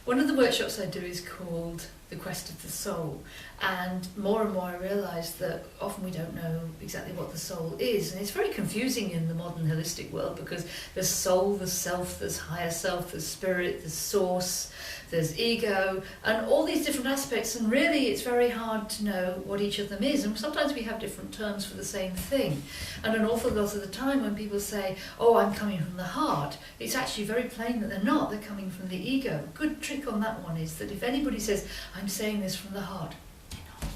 One of the workshops I do is called The Quest of the Soul, and more I realise that often we don't know exactly what the soul is, and it's very confusing in the modern holistic world because there's soul, there's self, there's higher self, there's spirit, there's source, there's ego, and all these different aspects, and really it's very hard to know what each of them is, and sometimes we have different terms for the same thing. And an awful lot of the time when people say, oh, I'm coming from the heart, it's actually very plain that they're not, they're coming from the ego. Good trick on that one is that if anybody says, I'm saying this from the heart, they're not.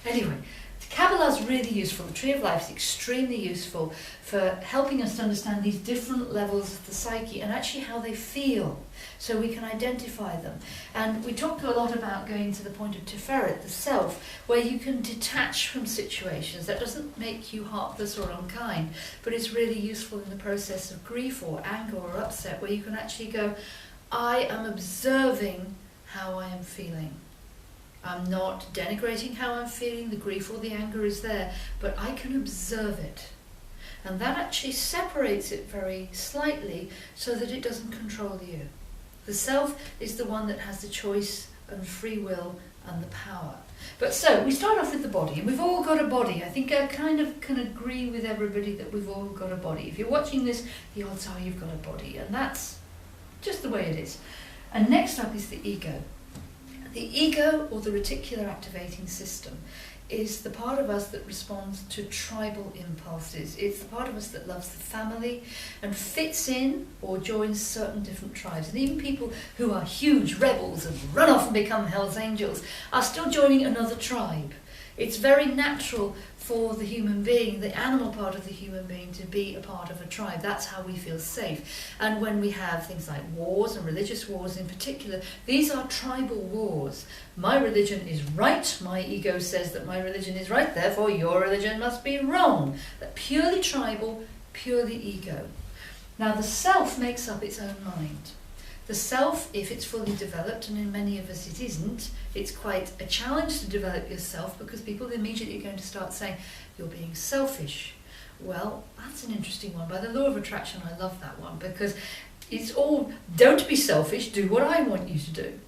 Anyway, Kabbalah is really useful. The Tree of Life is extremely useful for helping us to understand these different levels of the psyche and actually how they feel, so we can identify them. And we talked a lot about going to the point of Tiferet, the self, where you can detach from situations. That doesn't make you heartless or unkind, but it's really useful in the process of grief or anger or upset, where you can actually go, I am observing how I am feeling. I'm not denigrating how I'm feeling, the grief or the anger is there, but I can observe it. And that actually separates it very slightly so that it doesn't control you. The self is the one that has the choice and free will and the power. But so, we start off with the body, and we've all got a body. I think I kind of can agree with everybody that we've all got a body. If you're watching this, the odds are you've got a body, and that's just the way it is. And next up is the ego. The ego, or the reticular activating system, is the part of us that responds to tribal impulses. It's the part of us that loves the family and fits in or joins certain different tribes. And even people who are huge rebels and run off and become Hell's Angels are still joining another tribe. It's very natural for the human being, the animal part of the human being, to be a part of a tribe. That's how we feel safe. And when we have things like wars, and religious wars in particular, these are tribal wars. My religion is right, my ego says that my religion is right, therefore your religion must be wrong. That purely tribal, purely ego. Now the self makes up its own mind. The self, if it's fully developed, and in many of us it isn't, it's quite a challenge to develop yourself because people are immediately going to start saying, you're being selfish. Well, that's an interesting one. By the law of attraction, I love that one because it's all, don't be selfish, do what I want you to do.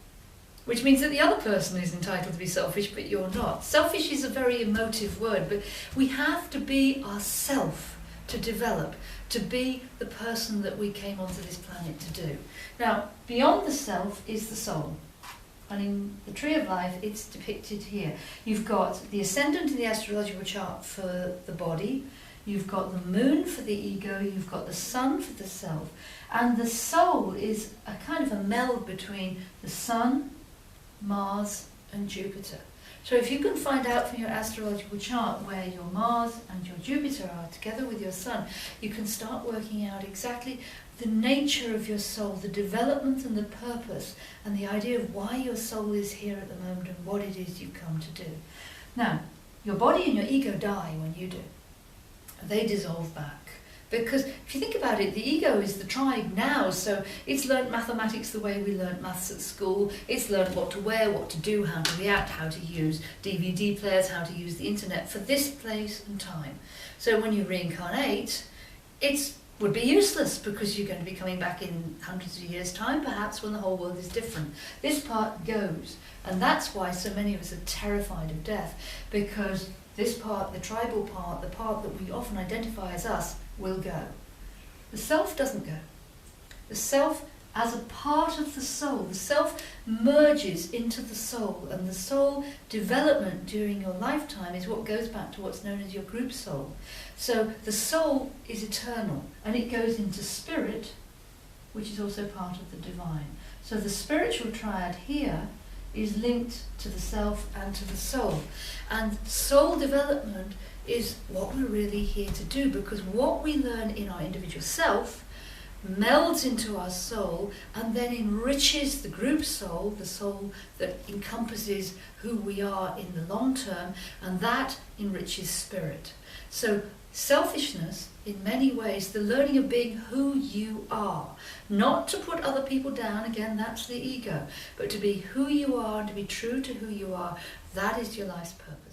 Which means that the other person is entitled to be selfish, but you're not. Selfish is a very emotive word, but we have to be ourself to develop, to be the person that we came onto this planet to do. Now, beyond the self is the soul. And in the Tree of Life, it's depicted here. You've got the ascendant in the astrological chart for the body, you've got the moon for the ego, you've got the sun for the self, and the soul is a kind of a meld between the sun, Mars, and Jupiter. So if you can find out from your astrological chart where your Mars and your Jupiter are together with your Sun, you can start working out exactly the nature of your soul, the development and the purpose, and the idea of why your soul is here at the moment and what it is you've come to do. Now, your body and your ego die when you do. They dissolve back. Because if you think about it, the ego is the tribe now, so it's learnt mathematics the way we learnt maths at school. It's learnt what to wear, what to do, how to react, how to use DVD players, how to use the internet for this place and time. So when you reincarnate, it would be useless because you're going to be coming back in hundreds of years' time, perhaps, when the whole world is different. This part goes, and that's why so many of us are terrified of death, because this part, the tribal part, the part that we often identify as us, will go. The self doesn't go. The self, as a part of the soul, the self merges into the soul, and the soul development during your lifetime is what goes back to what's known as your group soul. So the soul is eternal, and it goes into spirit, which is also part of the divine. So the spiritual triad here is linked to the self and to the soul. And soul development is what we're really here to do, because what we learn in our individual self melds into our soul and then enriches the group soul, the soul that encompasses who we are in the long term, and that enriches spirit. So selfishness, in many ways, the learning of being who you are, not to put other people down, again that's the ego, but to be who you are, to be true to who you are, that is your life's purpose.